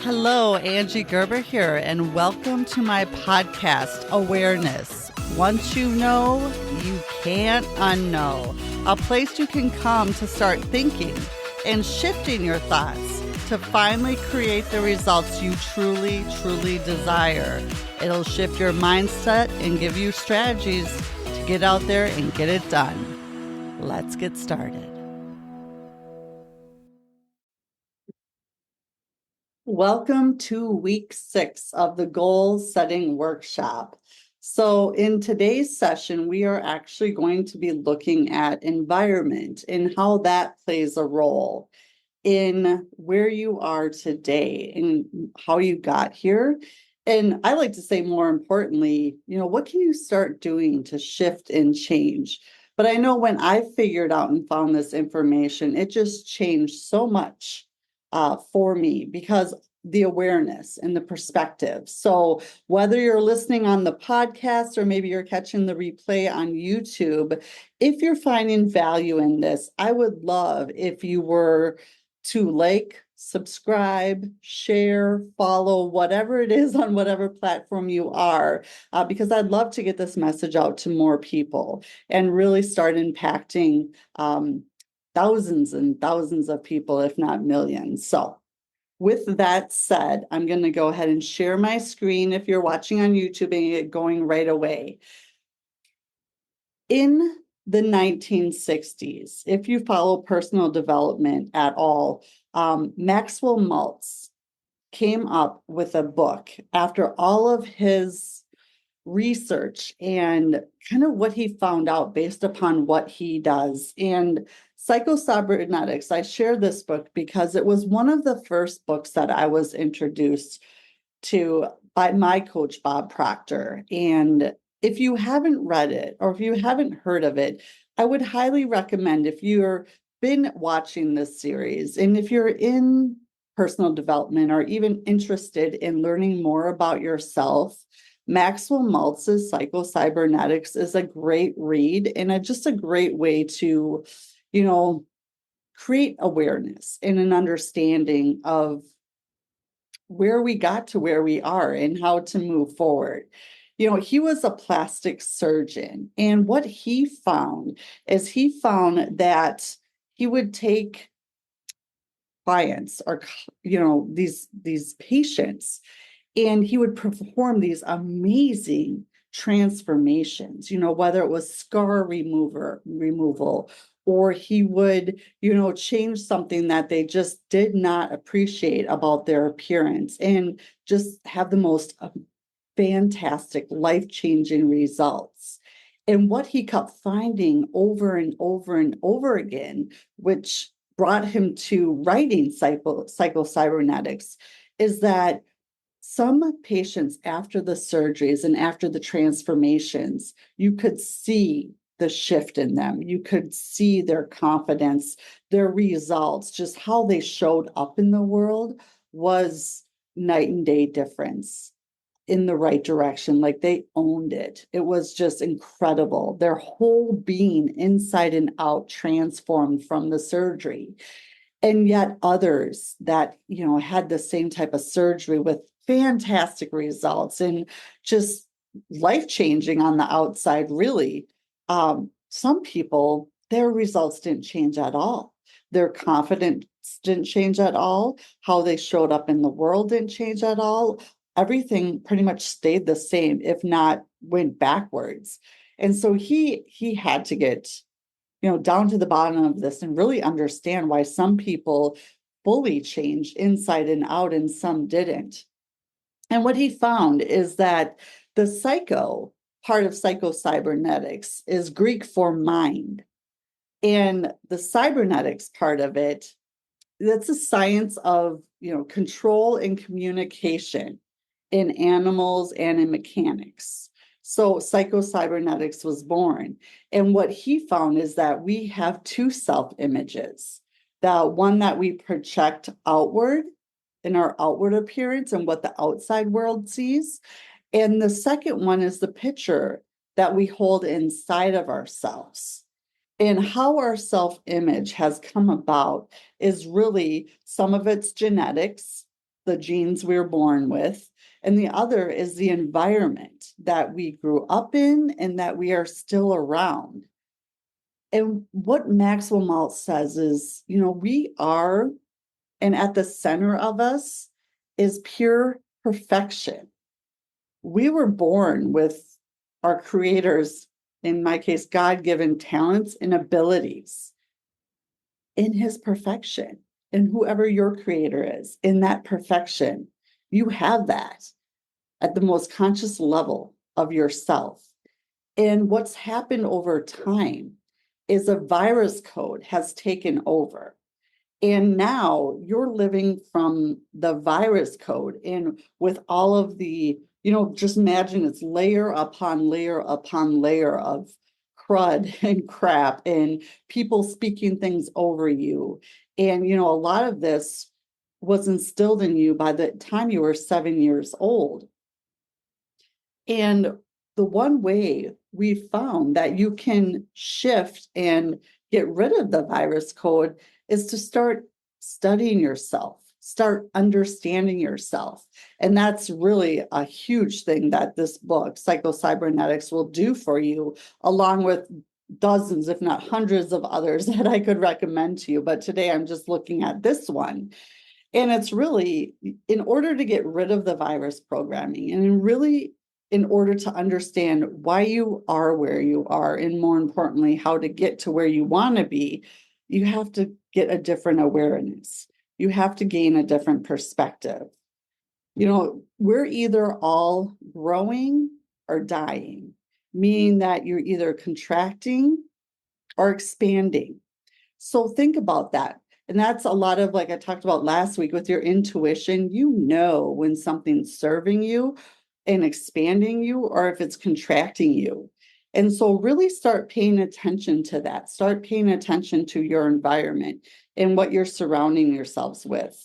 Hello, Angie Gerber here, and welcome to my podcast, Awareness. Once you know, you can't unknow. A place you can come to start thinking and shifting your thoughts to finally create the results you truly, truly desire. It'll shift your mindset and give you strategies to get out there and get it done. Let's get started. Welcome to week 6 of the goal setting workshop. So in today's session, we are actually going to be looking at environment and how that plays a role in where you are today and how you got here. And I like to say, more importantly, what can you start doing to shift and change? But I know when I figured out and found this information, it just changed so much for me because the awareness and the perspective. So whether you're listening on the podcast or maybe you're catching the replay on YouTube, if you're finding value in this, I would love if you were to like, subscribe, share, follow, whatever it is on whatever platform you are, because I'd love to get this message out to more people and really start impacting thousands and thousands of people, if not millions. So with that said, I'm going to go ahead and share my screen if you're watching on YouTube and get going right away. In the 1960s, if you follow personal development at all, Maxwell Maltz came up with a book after all of his research and kind of what he found out based upon what he does. And Psycho-Cybernetics, I share this book because it was one of the first books that I was introduced to by my coach, Bob Proctor. And if you haven't read it or if you haven't heard of it, I would highly recommend, if you've been watching this series and if you're in personal development or even interested in learning more about yourself, Maxwell Maltz's Psycho-Cybernetics is a great read and just a great way to, create awareness and an understanding of where we got to where we are and how to move forward. He was a plastic surgeon, and what he found is that he would take clients or, these patients, and he would perform these amazing transformations, whether it was scar removal, or he would, change something that they just did not appreciate about their appearance and just have the most fantastic, life-changing results. And what he kept finding over and over and over again, which brought him to writing Psycho-Cybernetics, is that some patients after the surgeries and after the transformations, you could see the shift in them. You could see their confidence, their results, just how they showed up in the world was night and day difference in the right direction. Like they owned it. It was just incredible. Their whole being inside and out transformed from the surgery. And yet others that, had the same type of surgery with fantastic results and just life-changing on the outside, really. Some people, their results didn't change at all. Their confidence didn't change at all. How they showed up in the world didn't change at all. Everything pretty much stayed the same, if not went backwards. And so he had to get down to the bottom of this and really understand why some people fully changed inside and out and some didn't. And what he found is that the psycho part of Psycho-Cybernetics is Greek for mind. And the cybernetics part of it, that's a science of, control and communication in animals and in mechanics. So Psycho-Cybernetics was born. And what he found is that we have two self-images. The one that we project outward in our outward appearance and what the outside world sees. And the second one is the picture that we hold inside of ourselves. And how our self-image has come about is really some of it's genetics, the genes we're born with, and the other is the environment that we grew up in and that we are still around. And what Maxwell Maltz says is, we are, and at the center of us is pure perfection. We were born with our creator's, in my case, God-given talents and abilities in his perfection. And whoever your creator is, in that perfection, you have that at the most conscious level of yourself. And what's happened over time is a virus code has taken over. And now you're living from the virus code, and with all of the, just imagine it's layer upon layer upon layer of crud and crap and people speaking things over you. And, a lot of this was instilled in you by the time you were 7 years old. And the one way we found that you can shift and get rid of the virus code is to start studying yourself, start understanding yourself. And that's really a huge thing that this book, Psycho-Cybernetics, will do for you, along with dozens, if not hundreds of others that I could recommend to you. But today I'm just looking at this one. And it's really in order to get rid of the virus programming and really in order to understand why you are where you are, and more importantly, how to get to where you want to be, you have to get a different awareness. You have to gain a different perspective. We're either all growing or dying, meaning that you're either contracting or expanding. So think about that. And that's a lot of, like I talked about last week with your intuition, when something's serving you and expanding you or if it's contracting you. And so really start paying attention to that. Start paying attention to your environment and what you're surrounding yourselves with.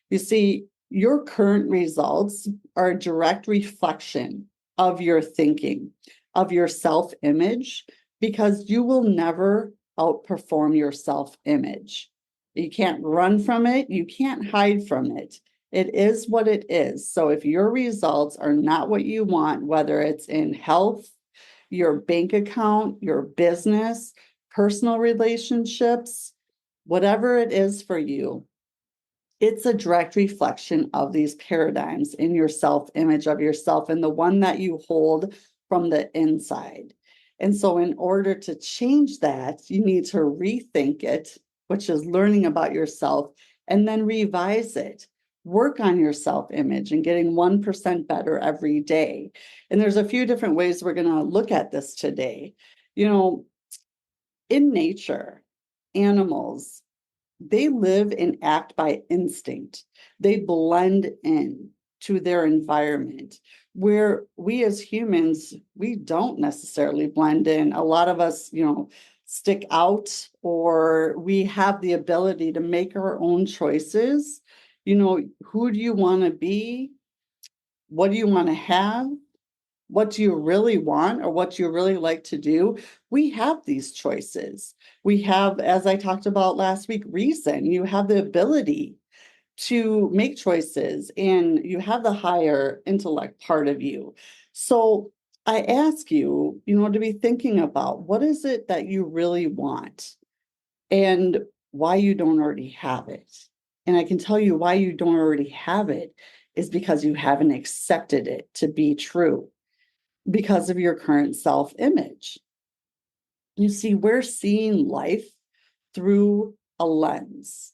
You see, your current results are a direct reflection of your thinking, of your self-image, because you will never outperform your self-image. You can't run from it. You can't hide from it. It is what it is. So if your results are not what you want, whether it's in health, your bank account, your business, personal relationships, whatever it is for you, it's a direct reflection of these paradigms in your self-image of yourself and the one that you hold from the inside. And so in order to change that, you need to rethink it, which is learning about yourself, and then revise it. Work on your self-image and getting 1% better every day. And there's a few different ways we're going to look at this today. In nature, animals, they live and act by instinct. They blend in to their environment, where we as humans, we don't necessarily blend in. A lot of us, stick out, or we have the ability to make our own choices. Who do you want to be? What do you want to have? What do you really want, or what do you really like to do? We have these choices. We have, as I talked about last week, reason. You have the ability to make choices, and you have the higher intellect part of you. So I ask you, to be thinking about what is it that you really want and why you don't already have it. And I can tell you why you don't already have it is because you haven't accepted it to be true because of your current self-image. You see, we're seeing life through a lens.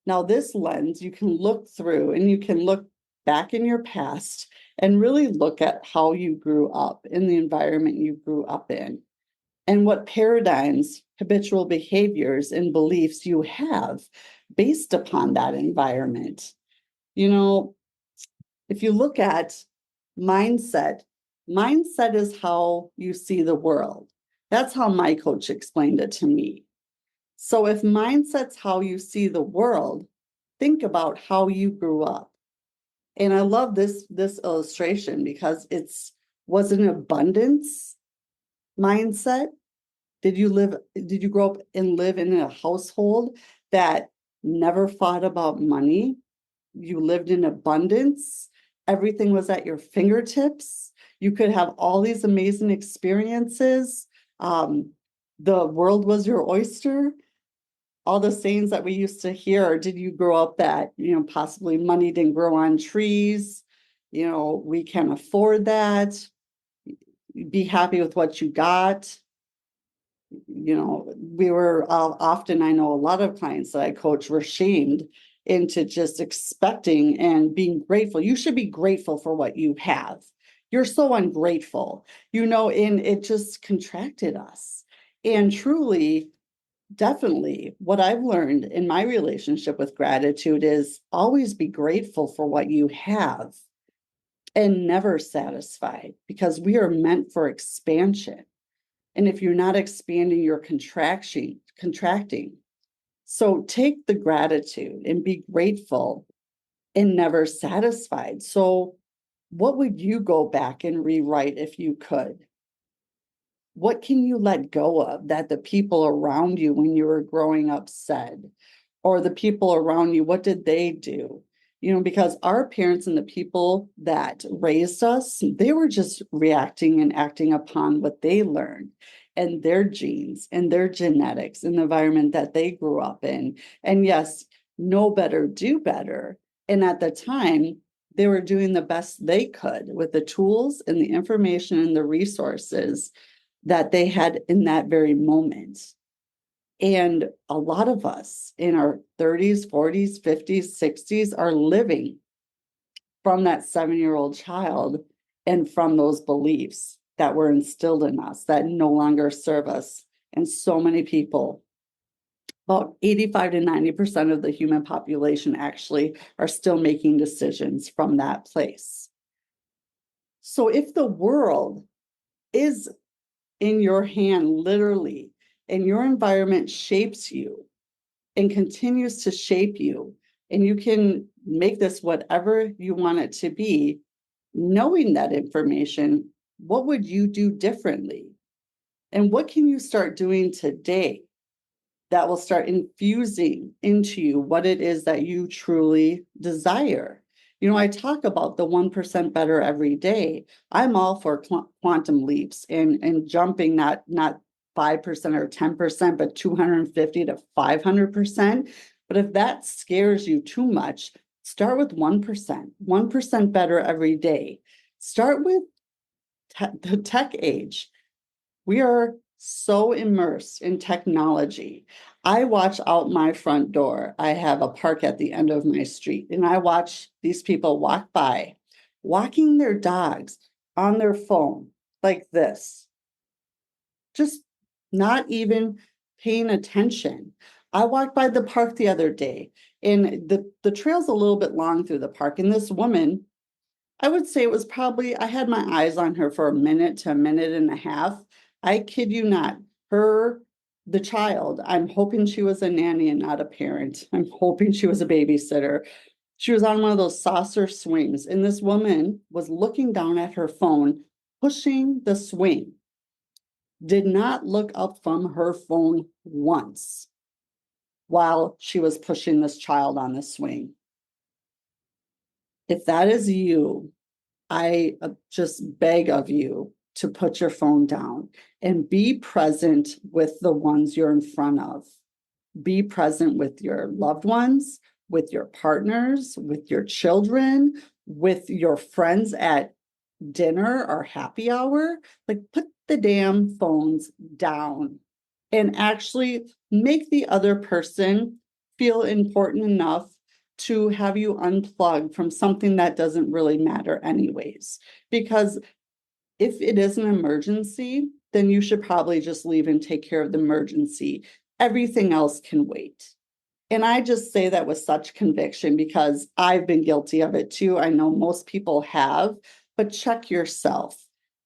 Now, this lens you can look through, and you can look back in your past and really look at how you grew up in the environment you grew up in and what paradigms, habitual behaviors, and beliefs you have based upon that environment. If you look at mindset, mindset is how you see the world. That's how my coach explained it to me. So if mindset's how you see the world, think about how you grew up. And I love this illustration because was an abundance mindset. Did you grow up and live in a household that never fought about money? you lived in abundance. Everything was at your fingertips. You could have all these amazing experiences. The world was your oyster. All the sayings that we used to hear. Or did you grow up that, possibly money didn't grow on trees? We can't afford that. Be happy with what you got. We were often, I know a lot of clients that I coach were shamed into just expecting and being grateful. You should be grateful for what you have. You're so ungrateful, and it just contracted us. And truly, definitely, what I've learned in my relationship with gratitude is always be grateful for what you have and never satisfied, because we are meant for expansion. And if you're not expanding, you're contracting. So take the gratitude and be grateful and never satisfied. So what would you go back and rewrite if you could? What can you let go of that the people around you when you were growing up said? Or the people around you, what did they do? Because our parents and the people that raised us, they were just reacting and acting upon what they learned and their genes and their genetics and the environment that they grew up in. And yes, know better, do better. And at the time, they were doing the best they could with the tools and the information and the resources that they had in that very moment. And a lot of us in our 30s, 40s, 50s, 60s are living from that 7-year-old child and from those beliefs that were instilled in us that no longer serve us. And so many people, about 85 to 90% of the human population actually are still making decisions from that place. So if the world is in your hand, literally, and your environment shapes you and continues to shape you, and you can make this whatever you want it to be, knowing that information, what would you do differently? And what can you start doing today that will start infusing into you what it is that you truly desire? I talk about the 1% better every day. I'm all for quantum leaps and jumping not 5% or 10%, but 250 to 500%. But if that scares you too much, start with 1% better every day. Start with the tech age. We are so immersed in technology. I watch out my front door. I have a park at the end of my street, and I watch these people walk by, walking their dogs on their phone like this, just not even paying attention. I walked by the park the other day, and the trail's a little bit long through the park, and this woman, I would say it was probably, I had my eyes on her for a minute to a minute and a half. I kid you not. The child, I'm hoping she was a nanny and not a parent. I'm hoping she was a babysitter. She was on one of those saucer swings, and this woman was looking down at her phone, pushing the swing, did not look up from her phone once while she was pushing this child on the swing. If that is you, I just beg of you to put your phone down and be present with the ones you're in front of. Be present with your loved ones, with your partners, with your children, with your friends at dinner or happy hour. Like, put the damn phones down and actually make the other person feel important enough to have you unplug from something that doesn't really matter anyways. Because if it is an emergency, then you should probably just leave and take care of the emergency. Everything else can wait. And I just say that with such conviction because I've been guilty of it too. I know most people have, but check yourself.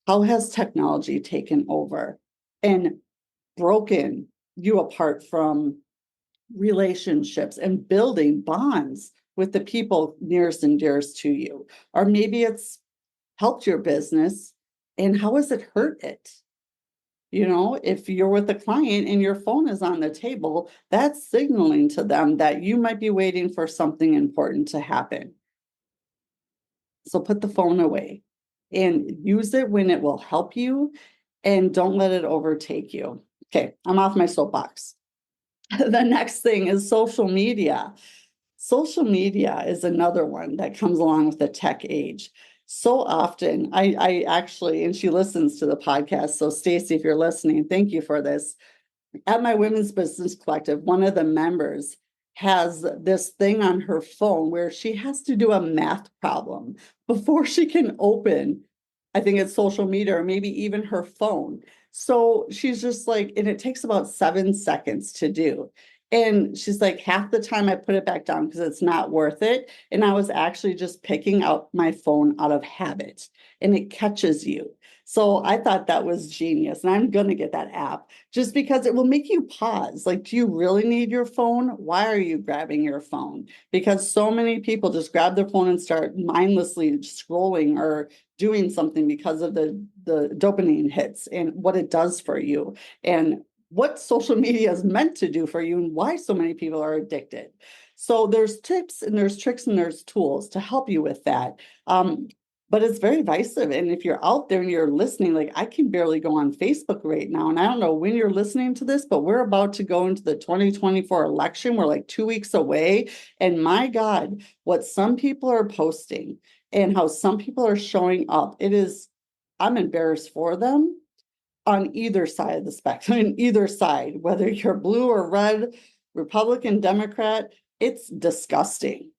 How has technology taken over and broken you apart from relationships and building bonds with the people nearest and dearest to you? Or maybe it's helped your business, and how has it hurt it? If you're with a client and your phone is on the table, that's signaling to them that you might be waiting for something important to happen. So put the phone away and use it when it will help you, and don't let it overtake you. Okay, I'm off my soapbox. The next thing is social media. Social media is another one that comes along with the tech age. So often, I actually, and she listens to the podcast. So, Stacy, if you're listening, thank you for this. At my Women's Business Collective, one of the members has this thing on her phone where she has to do a math problem before she can open, I think it's social media or maybe even her phone. So she's just like, and it takes about 7 seconds to do. And she's like, half the time I put it back down because it's not worth it. And I was actually just picking out my phone out of habit, and it catches you. So I thought that was genius. And I'm going to get that app just because it will make you pause. Like, do you really need your phone? Why are you grabbing your phone? Because so many people just grab their phone and start mindlessly scrolling or doing something because of the dopamine hits and what it does for you, and what social media is meant to do for you, and why so many people are addicted. So there's tips and there's tricks and there's tools to help you with that. But it's very divisive. And if you're out there and you're listening, like I can barely go on Facebook right now. And I don't know when you're listening to this, but we're about to go into the 2024 election. We're like 2 weeks away. And my God, what some people are posting and how some people are showing up, I'm embarrassed for them on either side of the spectrum, in either side, whether you're blue or red, Republican, Democrat, it's disgusting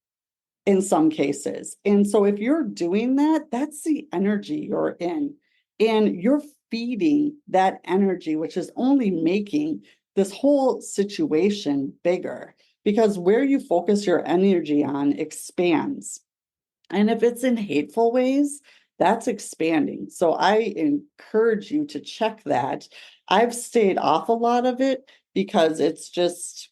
in some cases. And so if you're doing that, that's the energy you're in. And you're feeding that energy, which is only making this whole situation bigger, because where you focus your energy on expands. And if it's in hateful ways, that's expanding. So I encourage you to check that. I've stayed off a lot of it because it's just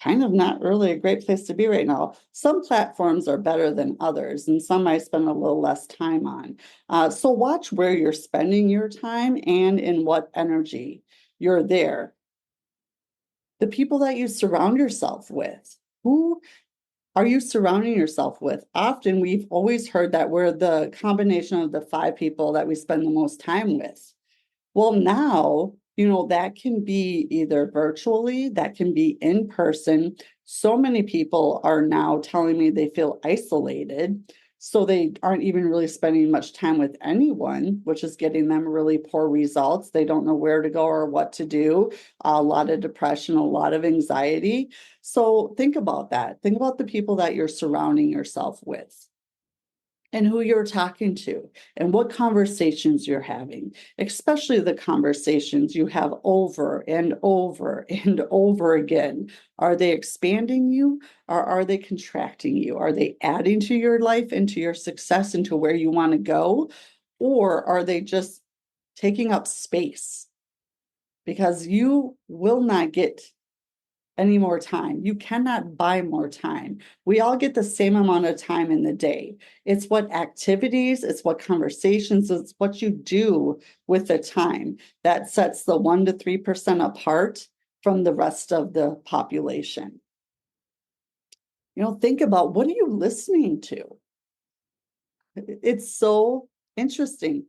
kind of not really a great place to be right now. Some platforms are better than others, and some I spend a little less time on. So watch where you're spending your time and in what energy you're there. The people that you surround yourself with. Who are you surrounding yourself with? Often we've always heard that we're the combination of the 5 people that we spend the most time with. Well, now, that can be either virtually, that can be in person. So many people are now telling me they feel isolated. So they aren't even really spending much time with anyone, which is getting them really poor results. They don't know where to go or what to do. A lot of depression, a lot of anxiety. So think about that. Think about the people that you're surrounding yourself with, and who you're talking to, and what conversations you're having, especially the conversations you have over and over and over again. Are they expanding you, or are they contracting you? Are they adding to your life and to your success and to where you want to go? Or are they just taking up space? Because you will not get any more time. You cannot buy more time. We all get the same amount of time in the day. It's what activities, it's what conversations, it's what you do with the time that sets the 1 to 3% apart from the rest of the population. Think about, what are you listening to? It's so interesting.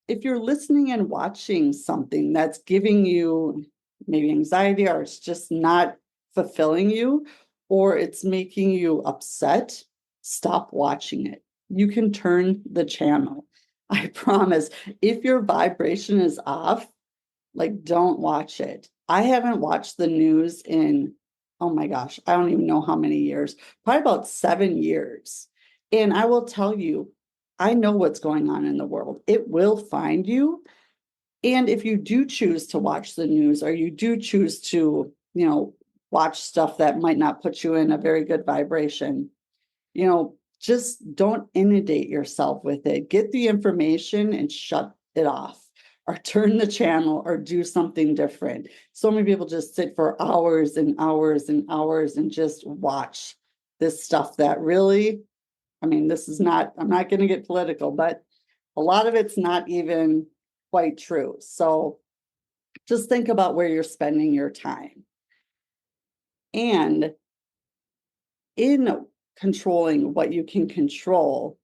If you're listening and watching something that's giving you maybe anxiety, or it's just not fulfilling you, or it's making you upset, stop watching it. You can turn the channel. I promise. If your vibration is off, like, don't watch it. I haven't watched the news in, oh my gosh, I don't even know how many years, probably about 7 years. And I will tell you, I know what's going on in the world. It will find you. And if you do choose to watch the news, or you do choose to, watch stuff that might not put you in a very good vibration, just don't inundate yourself with it. Get the information and shut it off, or turn the channel, or do something different. So many people just sit for hours and hours and hours and just watch this stuff that really, this is not, I'm not going to get political, but a lot of it's not even quite true. So Just think about where you're spending your time. And in controlling what you can control,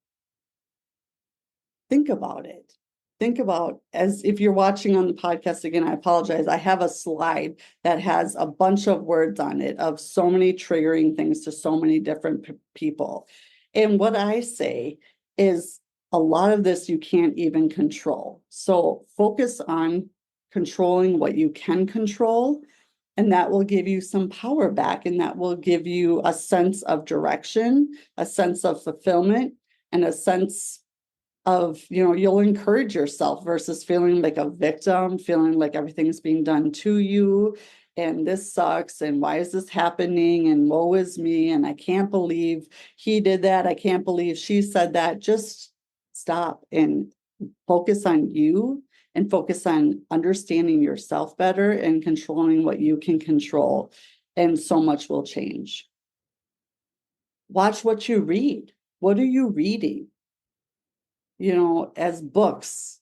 think about it. Think about, as if you're watching on the podcast again, I apologize. I have a slide that has a bunch of words on it of so many triggering things to so many different people. And what I say is a lot of this you can't even control. So focus on controlling what you can control, and that will give you some power back, and that will give you a sense of direction, a sense of fulfillment, and a sense of, you'll encourage yourself versus feeling like a victim, feeling like everything's being done to you, and this sucks, and why is this happening, and woe is me, and I can't believe he did that, I can't believe she said that. Just stop and focus on you, and focus on understanding yourself better and controlling what you can control, and so much will change. Watch what you read. What are you reading? As books,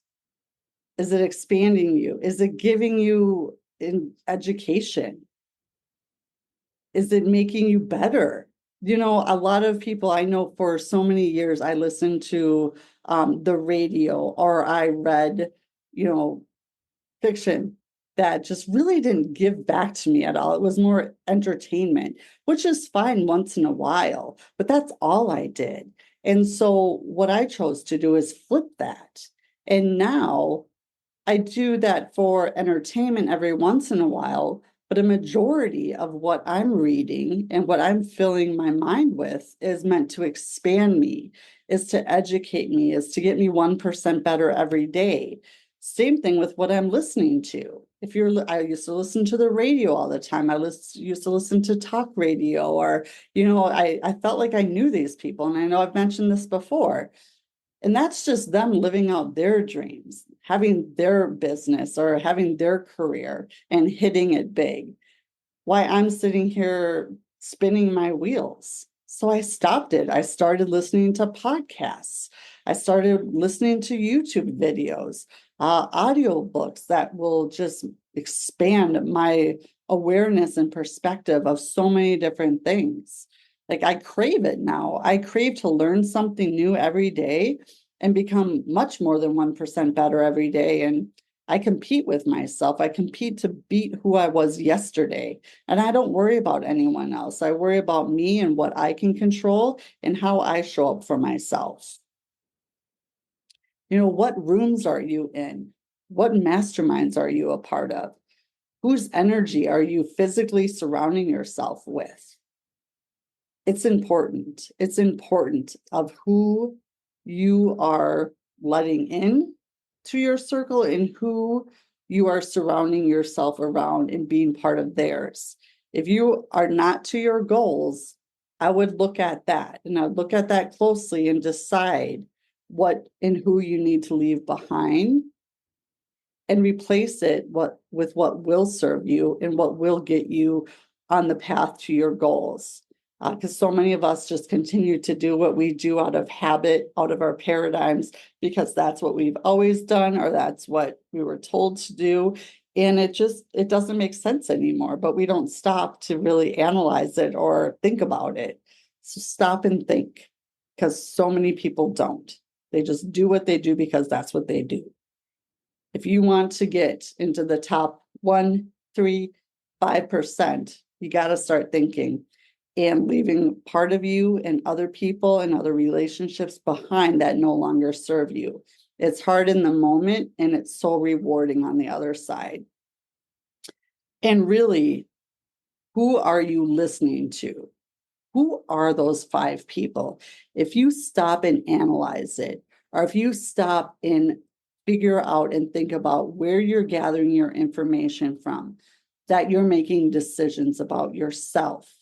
is it expanding you? Is it giving you in education? Is it making you better? A lot of people, I know for so many years, I listened to the radio, or I read, fiction that just really didn't give back to me at all. It was more entertainment, which is fine once in a while, but that's all I did. And so what I chose to do is flip that. And now I do that for entertainment every once in a while, but a majority of what I'm reading and what I'm filling my mind with is meant to expand me, is to educate me, is to get me 1% better every day. Same thing with what I'm listening to. I used to listen to the radio all the time. Used to listen to talk radio, or, I felt like I knew these people. And I know I've mentioned this before. And that's just them living out their dreams, having their business or having their career and hitting it big. Why I'm sitting here spinning my wheels. So I stopped it. I started listening to podcasts. I started listening to YouTube videos, audio books that will just expand my awareness and perspective of so many different things. Like, I crave it now. I crave to learn something new every day and become much more than 1% better every day. And I compete with myself. I compete to beat who I was yesterday. And I don't worry about anyone else. I worry about me and what I can control and how I show up for myself. What rooms are you in? What masterminds are you a part of? Whose energy are you physically surrounding yourself with? It's important. It's important of who you are letting in to your circle and who you are surrounding yourself around and being part of theirs. If you are not to your goals, I would look at that, and I'd look at that closely and decide what and who you need to leave behind, and replace it with what will serve you and what will get you on the path to your goals. Because so many of us just continue to do what we do out of habit, out of our paradigms, because that's what we've always done, or that's what we were told to do. And it doesn't make sense anymore, but we don't stop to really analyze it or think about it. So stop and think, because so many people don't. They just do what they do because that's what they do. If you want to get into the top 1, 3, 5%, you got to start thinking and leaving part of you and other people and other relationships behind that no longer serve you. It's hard in the moment, and it's so rewarding on the other side. And really, who are you listening to? Who are those 5 people? If you stop and analyze it, or if you stop and figure out and think about where you're gathering your information from, that you're making decisions about yourself,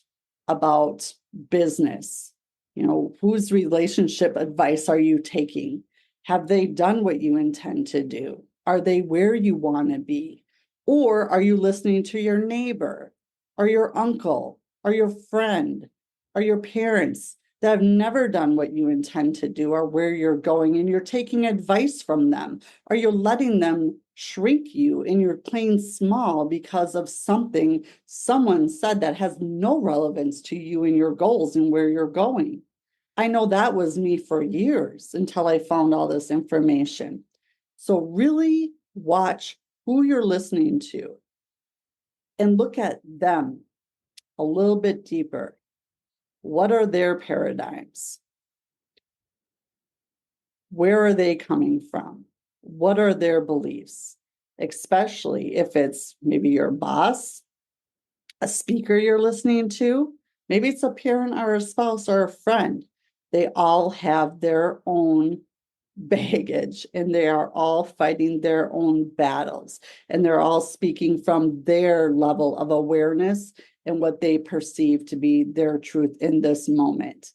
about business, whose relationship advice are you taking? Have they done what you intend to do? Are they where you want to be? Or are you listening to your neighbor or your uncle or your friend or your parents that have never done what you intend to do or where you're going, and you're taking advice from them, or you're letting them shrink you and you're playing small because of something someone said that has no relevance to you and your goals and where you're going. I know that was me for years until I found all this information. So really watch who you're listening to and look at them a little bit deeper. What are their paradigms? Where are they coming from? What are their beliefs? Especially if it's maybe your boss, a speaker you're listening to, maybe it's a parent or a spouse or a friend. They all have their own baggage and they are all fighting their own battles and they're all speaking from their level of awareness and what they perceive to be their truth in this moment.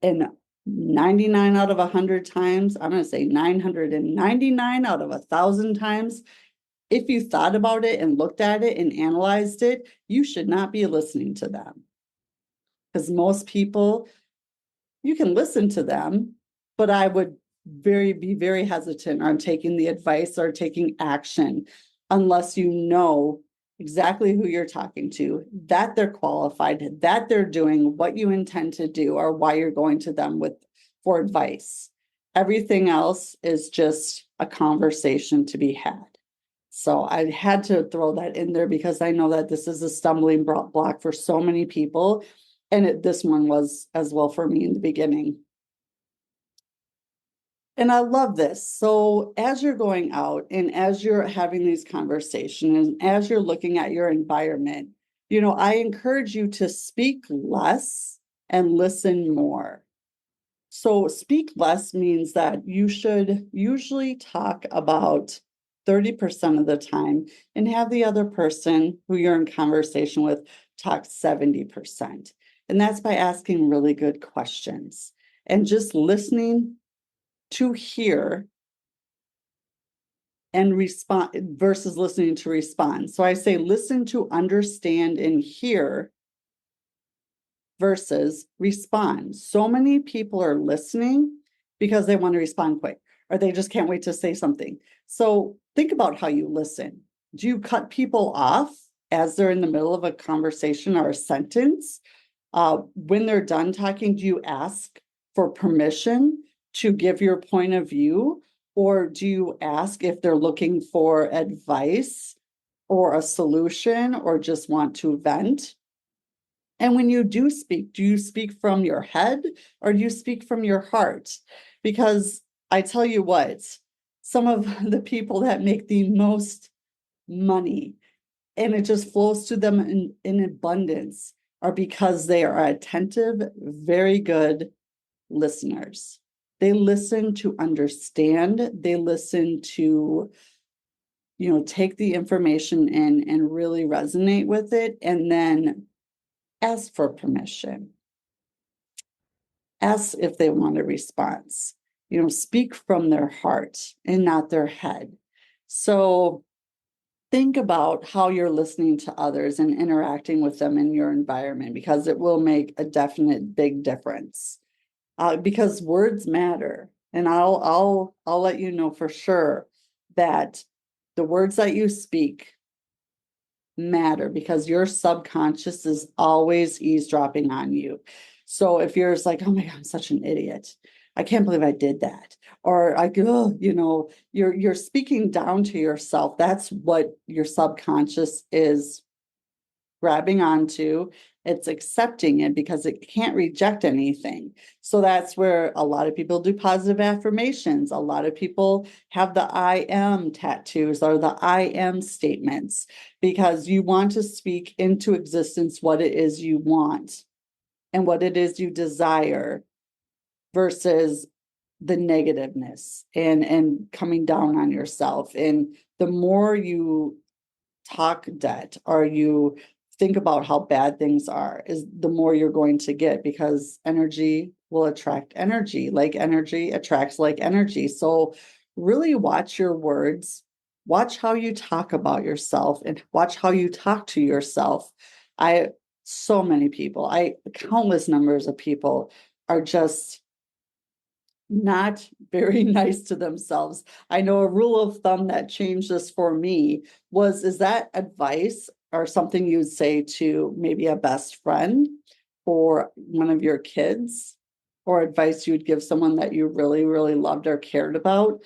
And 99 out of 100 times, I'm going to say 999 out of 1,000 times, if you thought about it and looked at it and analyzed it, you should not be listening to them. Because most people, you can listen to them, but I would be very hesitant on taking the advice or taking action unless you know exactly who you're talking to, that they're qualified, that they're doing what you intend to do or why you're going to them for advice. Everything else is just a conversation to be had. So I had to throw that in there because I know that this is a stumbling block for so many people. And this one was as well for me in the beginning. And I love this. So as you're going out and as you're having these conversations and as you're looking at your environment, I encourage you to speak less and listen more. So speak less means that you should usually talk about 30% of the time and have the other person who you're in conversation with talk 70%. And that's by asking really good questions and just listening to hear and respond versus listening to respond. So I say listen to understand and hear versus respond. So many people are listening because they want to respond quick or they just can't wait to say something. So think about how you listen. Do you cut people off as they're in the middle of a conversation or a sentence? When they're done talking, do you ask for permission to give your point of view? Or do you ask if they're looking for advice or a solution or just want to vent? And when you do you speak from your head or do you speak from your heart? Because I tell you what, some of the people that make the most money and it just flows to them in abundance are because they are attentive, very good listeners. They listen to understand, they listen to, take the information in and really resonate with it, and then ask for permission. Ask if they want a response. Speak from their heart and not their head. So think about how you're listening to others and interacting with them in your environment because it will make a definite big difference. Because words matter, and I'll let you know for sure that the words that you speak matter because your subconscious is always eavesdropping on you. So if you're just like, oh my God, I'm such an idiot. I can't believe I did that. Or you're speaking down to yourself. That's what your subconscious is grabbing onto. It's accepting it because it can't reject anything. So that's where a lot of people do positive affirmations. A lot of people have the I am tattoos or the I am statements because you want to speak into existence what it is you want and what it is you desire versus the negativeness and coming down on yourself. And the more you talk debt or you think about how bad things are, is the more you're going to get because energy will attract energy. Like energy attracts like energy. So really watch your words, watch how you talk about yourself and watch how you talk to yourself. So many people, countless numbers of people are just not very nice to themselves. I know a rule of thumb that changed this for me is that advice or something you'd say to maybe a best friend or one of your kids, or advice you would give someone that you really, really loved or cared about?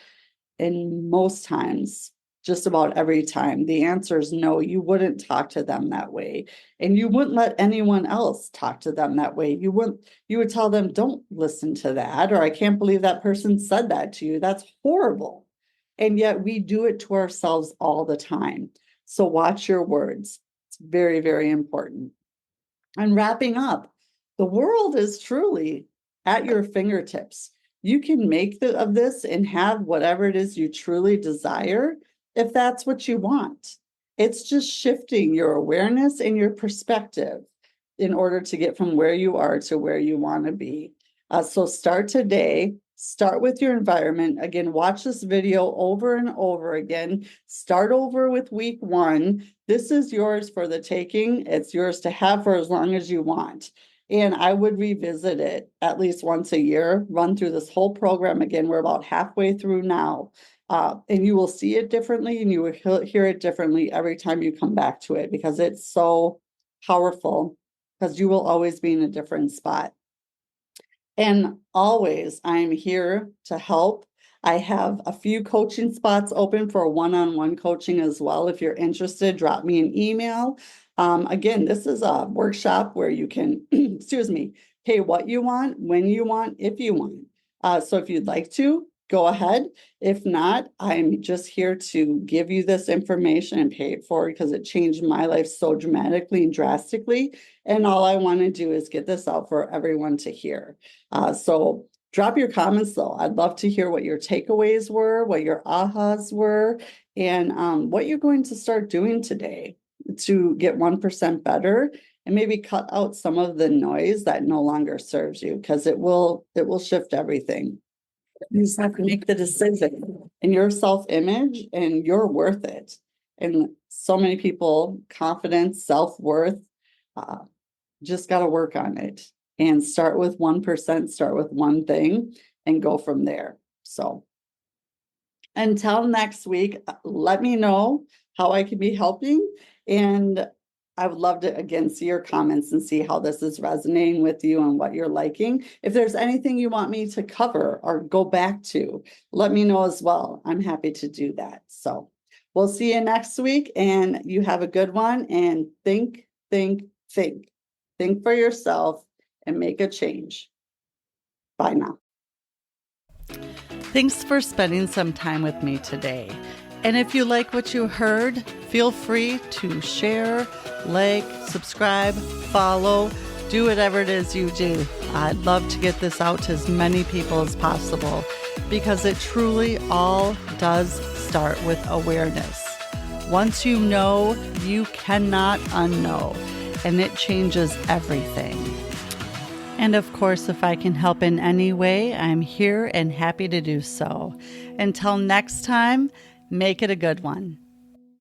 And most times, just about every time, the answer is no, you wouldn't talk to them that way. And you wouldn't let anyone else talk to them that way. You would tell them, don't listen to that, or I can't believe that person said that to you. That's horrible. And yet we do it to ourselves all the time. So watch your words. It's very, very important. And wrapping up, the world is truly at your fingertips. You can make of this and have whatever it is you truly desire if that's what you want. It's just shifting your awareness and your perspective in order to get from where you are to where you want to be. So start today. Start with your environment. Again, watch this video over and over again. Start over with week 1. This is yours for the taking. It's yours to have for as long as you want. And I would revisit it at least once a year, run through this whole program again. We're about halfway through now. And you will see it differently and you will hear it differently every time you come back to it, because it's so powerful, because you will always be in a different spot. And always, I'm here to help. I have a few coaching spots open for one-on-one coaching as well. If you're interested, drop me an email. Again, this is a workshop where you can, excuse me, pay what you want, when you want, if you want. So if you'd like to, go ahead. If not, I'm just here to give you this information and pay it forward because it changed my life so dramatically and drastically. And all I want to do is get this out for everyone to hear. So drop your comments though. I'd love to hear what your takeaways were, what your ahas were, and what you're going to start doing today to get 1% better, and maybe cut out some of the noise that no longer serves you, because it will shift everything. You just have to make the decision, and your self-image, and you're worth it. And so many people, confidence, self-worth, just got to work on it and start with 1%, start with one thing and go from there. So until next week, let me know how I can be helping. And I would love to, again, see your comments and see how this is resonating with you and what you're liking. If there's anything you want me to cover or go back to, let me know as well. I'm happy to do that. So we'll see you next week, and you have a good one. And think, think, think. Think for yourself and make a change. Bye now. Thanks for spending some time with me today. And if you like what you heard, feel free to share, like, subscribe, follow, do whatever it is you do. I'd love to get this out to as many people as possible, because it truly all does start with awareness. Once you know, you cannot unknow, and it changes everything. And of course, if I can help in any way, I'm here and happy to do so. Until next time, make it a good one.